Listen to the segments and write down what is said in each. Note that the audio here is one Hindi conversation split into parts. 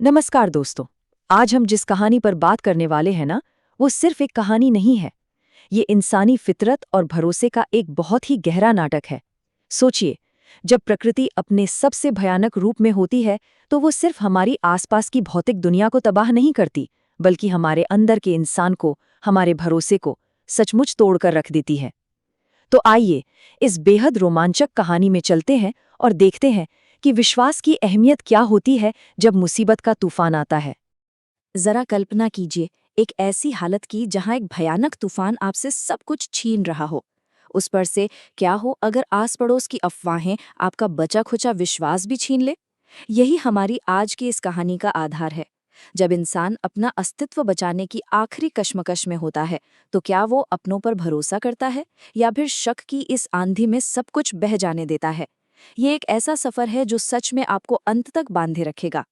नमस्कार दोस्तों। आज हम जिस कहानी पर बात करने वाले हैं ना, वो सिर्फ एक कहानी नहीं है। ये इंसानी फितरत और भरोसे का एक बहुत ही गहरा नाटक है। सोचिए, जब प्रकृति अपने सबसे भयानक रूप में होती है तो वो सिर्फ हमारी आसपास की भौतिक दुनिया को तबाह नहीं करती, बल्कि हमारे अंदर के इंसान को, हमारे भरोसे को सचमुच तोड़कर रख देती है। तो आइए इस बेहद रोमांचक कहानी में चलते हैं और देखते हैं कि विश्वास की अहमियत क्या होती है जब मुसीबत का तूफान आता है। जरा कल्पना कीजिए, एक ऐसी हालत की जहां एक भयानक तूफान आपसे सब कुछ छीन रहा हो। उस पर से क्या हो अगर आस पड़ोस की अफवाहें आपका बचा खुचा विश्वास भी छीन ले। यही हमारी आज की इस कहानी का आधार है। जब इंसान अपना अस्तित्व बचाने की आखिरी कश्मकश में होता है, तो क्या वो अपनों पर भरोसा करता है या फिर शक की इस आंधी में सब कुछ बह जाने देता है। ये एक ऐसा सफर है जो सच में आपको अंत तक बांधे रखेगा।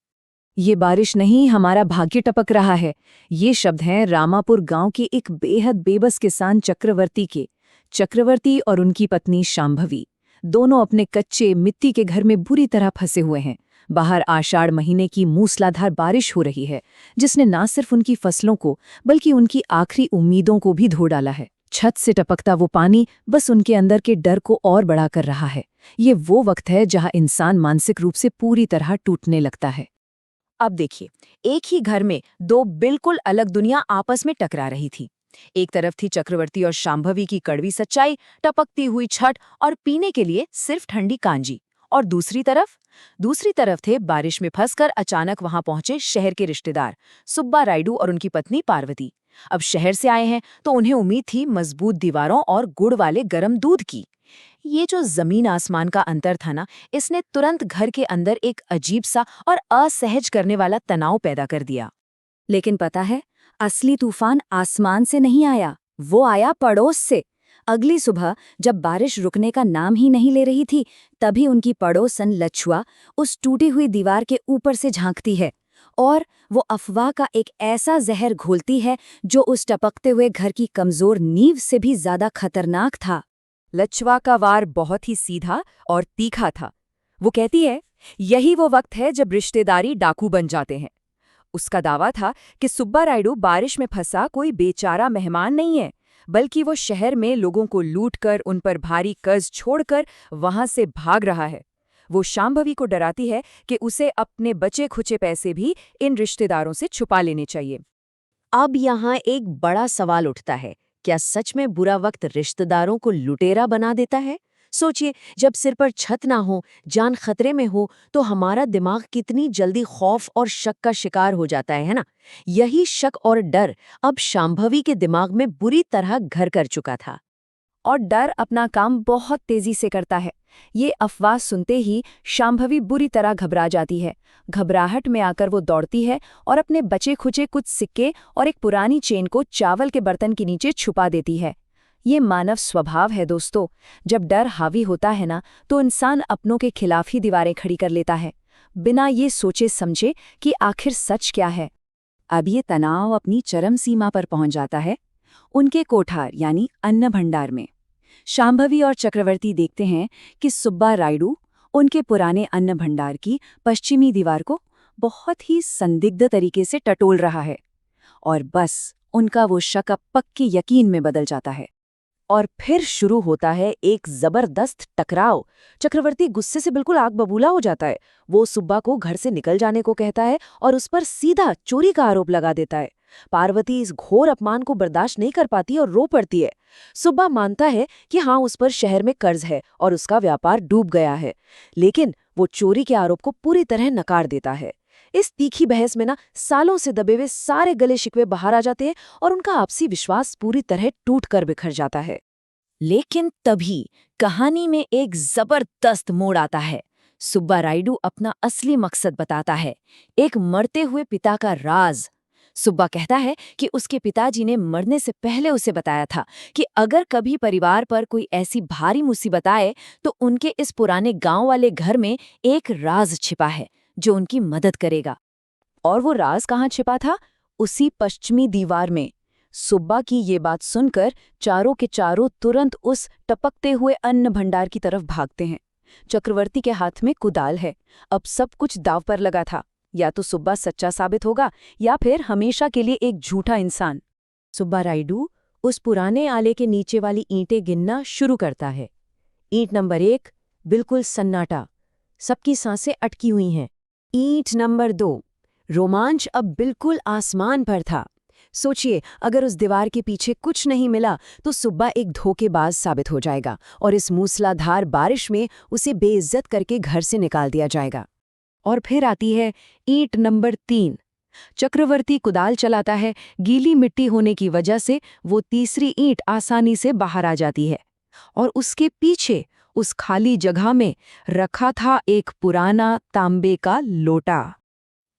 ये बारिश नहीं, हमारा भाग्य टपक रहा है। ये शब्द हैं रामापुर गांव के एक बेहद बेबस किसान चक्रवर्ती के। चक्रवर्ती और उनकी पत्नी शांभवी दोनों अपने कच्चे मिट्टी के घर में बुरी तरह फंसे हुए हैं। बाहर आषाढ़ महीने की मूसलाधार बारिश हो रही है, जिसने ना सिर्फ उनकी फसलों को बल्कि उनकी आखिरी उम्मीदों को भी धो डाला है। छत से टपकता वो पानी बस उनके अंदर के डर को और बढ़ा कर रहा है। ये वो वक्त है जहां इंसान मानसिक रूप से पूरी तरह टूटने लगता है। अब देखिए, एक ही घर में दो बिल्कुल अलग दुनिया आपस में टकरा रही थी। एक तरफ थी चक्रवर्ती और शांभवी की कड़वी सच्चाई, टपकती हुई छत और पीने के लिए सिर्फ ठंडी कांजी। और दूसरी तरफ थे बारिश में फंसकर अचानक वहां पहुंचे शहर के रिश्तेदार सुब्बा रायडू और उनकी पत्नी पार्वती। अब शहर से आए हैं तो उन्हें उम्मीद थी मजबूत दीवारों और गुड़ वाले गर्म दूध की। ये जो जमीन आसमान का अंतर था ना, इसने तुरंत घर के अंदर एक अजीब सा और असहज करने वाला तनाव पैदा कर दिया। लेकिन पता है, असली तूफान आसमान से नहीं आया, वो आया पड़ोस से। अगली सुबह जब बारिश रुकने का नाम ही नहीं ले रही थी, तभी उनकी पड़ोसन लछुआ उस टूटी हुई दीवार के ऊपर से झांकती है और वो अफवाह का एक ऐसा जहर घोलती है जो उस टपकते हुए घर की कमजोर नींव से भी ज्यादा खतरनाक था। लछवा का वार बहुत ही सीधा और तीखा था। वो कहती है, यही वो वक्त है जब रिश्तेदारी डाकू बन जाते हैं। उसका दावा था कि सुब्बा रायडू बारिश में फंसा कोई बेचारा मेहमान नहीं है, बल्कि वो शहर में लोगों को लूटकर उन पर भारी कर्ज छोड़कर वहां से भाग रहा है। वो शांभवी को डराती है कि उसे अपने बचे खुचे पैसे भी इन रिश्तेदारों से छुपा लेने चाहिए। अब यहाँ एक बड़ा सवाल उठता है, क्या सच में बुरा वक्त रिश्तेदारों को लुटेरा बना देता है? सोचिए, जब सिर पर छत ना हो, जान खतरे में हो, तो हमारा दिमाग कितनी जल्दी खौफ और शक का शिकार हो जाता है ना? यही शक और डर अब शांभवी के दिमाग में बुरी तरह घर कर चुका था। और डर अपना काम बहुत तेजी से करता है। ये अफवाह सुनते ही शांभवी बुरी तरह घबरा जाती है। घबराहट में आकर वो दौड़ती है और अपने बचे खुचे कुछ सिक्के और एक पुरानी चेन को चावल के बर्तन के नीचे छुपा देती है। ये मानव स्वभाव है दोस्तों। जब डर हावी होता है ना, तो इंसान अपनों के खिलाफ ही दीवारें खड़ी कर लेता है, बिना ये सोचे समझे कि आखिर सच क्या है। अब ये तनाव अपनी चरम सीमा पर पहुंच जाता है उनके कोठार यानी अन्न भंडार में। शांभवी और चक्रवर्ती देखते हैं कि सुब्बा रायडू उनके पुराने अन्न भंडार की पश्चिमी दीवार को बहुत ही संदिग्ध तरीके से टटोल रहा है, और बस उनका वो शक अब पक्के यकीन में बदल जाता है। और फिर शुरू होता है एक जबरदस्त टकराव। चक्रवर्ती गुस्से से बिल्कुल आग बबूला हो जाता है। वो सुब्बा को घर से निकल जाने को कहता है और उस पर सीधा चोरी का आरोप लगा देता है। पार्वती इस घोर अपमान को बर्दाश्त नहीं कर पाती और रो पड़ती है। सुब्बा मानता है कि हाँ, उस पर शहर में कर्ज है और उसका व्यापार डूब गया है, लेकिन वो चोरी के आरोप को पूरी तरह नकार देता है। इस तीखी बहस में ना, सालों से दबे हुए सारे गले शिकवे बाहर आ जाते हैं और उनका आपसी विश्वास पूरी तरह टूट कर बिखर जाता है। लेकिन तभी कहानी में एक जबरदस्त मोड़ आता है। सुब्बा रायडू अपना असली मकसद बताता है, एक मरते हुए पिता का राज। सुब्बा कहता है कि उसके पिताजी ने मरने से पहले उसे बताया था कि अगर कभी परिवार पर कोई ऐसी भारी मुसीबत आए तो उनके इस पुराने गांव वाले घर में एक राज छिपा है जो उनकी मदद करेगा। और वो राज कहाँ छिपा था? उसी पश्चिमी दीवार में। सुब्बा की ये बात सुनकर चारों के चारों तुरंत उस टपकते हुए अन्न भंडार की तरफ भागते हैं। चक्रवर्ती के हाथ में कुदाल है। अब सब कुछ दांव पर लगा था। या तो सुब्बा सच्चा साबित होगा या फिर हमेशा के लिए एक झूठा इंसान। सुब्बा रायडू उस पुराने आले के नीचे वाली ईंटें गिनना शुरू करता है। ईंट नंबर 1, बिल्कुल सन्नाटा, सबकी सांसें अटकी हुई हैं। ईंट नंबर 2, रोमांच अब बिल्कुल आसमान पर था। सोचिए, अगर उस दीवार के पीछे कुछ नहीं मिला तो सुब्बा एक धोखेबाज साबित हो जाएगा और इस मूसलाधार बारिश में उसे बेइज्जत करके घर से निकाल दिया जाएगा। और फिर आती है ईंट नंबर 3। चक्रवर्ती कुदाल चलाता है, गीली मिट्टी होने की वजह से वो तीसरी ईंट आसानी से बाहर आ जाती है और उसके पीछे उस खाली जगह में रखा था एक पुराना तांबे का लोटा।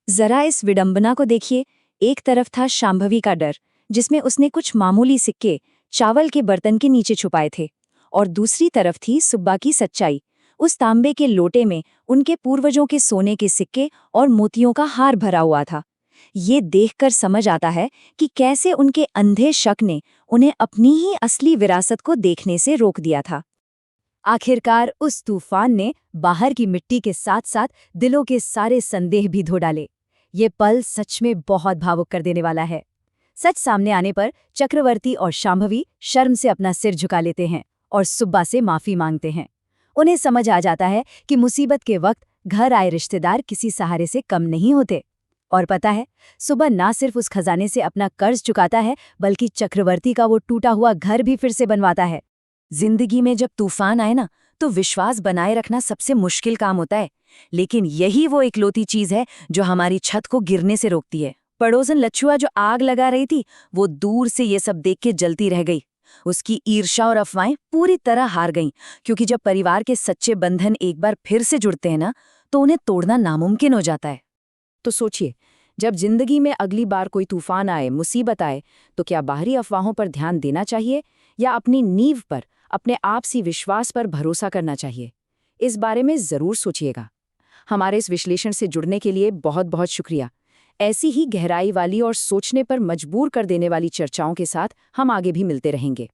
जरा इस विडंबना को देखिए। एक तरफ था शांभवी का डर, जिसमें उसने कुछ मामूली सिक्के चावल के बर्तन के नीचे छुपाए थे, और दूसरी तरफ थी सुब्बा की सच्चाई। उस तांबे के लोटे में उनके पूर्वजों के सोने के सिक्के और मोतियों का हार भरा हुआ था। ये देखकर समझ आता है कि कैसे उनके अंधे शक ने उन्हें अपनी ही असली विरासत को देखने से रोक दिया था। आखिरकार उस तूफान ने बाहर की मिट्टी के साथ साथ दिलों के सारे संदेह भी धो डाले। ये पल सच में बहुत भावुक कर देने वाला है। सच सामने आने पर चक्रवर्ती और शांभवी शर्म से अपना सिर झुका लेते हैं और सुब्बा से माफी मांगते हैं। उन्हें समझ आ जाता है कि मुसीबत के वक्त घर आए रिश्तेदार किसी सहारे से कम नहीं होते। और पता है, सुब्बा ना सिर्फ उस खजाने से अपना कर्ज चुकाता है, बल्कि चक्रवर्ती का वो टूटा हुआ घर भी फिर से बनवाता है। जिंदगी में जब तूफान आए ना, तो विश्वास बनाए रखना सबसे मुश्किल काम होता है, लेकिन यही वो इकलौती चीज है जो हमारी छत को गिरने से रोकती है। पड़ोसन लच्छुआ जो आग लगा रही थी, वो दूर से ये सब देख के जलती रह गई। उसकी ईर्ष्या और अफवाहें पूरी तरह हार गईं, क्योंकि जब परिवार के सच्चे बंधन एक बार फिर से जुड़ते हैं ना, तो उन्हें तोड़ना नामुमकिन हो जाता है। तो सोचिए, जब जिंदगी में अगली बार कोई तूफान आए, मुसीबत आए, तो क्या बाहरी अफवाहों पर ध्यान देना चाहिए या अपनी नींव पर, अपने आपसी विश्वास पर भरोसा करना चाहिए? इस बारे में जरूर सोचिएगा। हमारे इस विश्लेषण से जुड़ने के लिए बहुत बहुत शुक्रिया। ऐसी ही गहराई वाली और सोचने पर मजबूर कर देने वाली चर्चाओं के साथ हम आगे भी मिलते रहेंगे।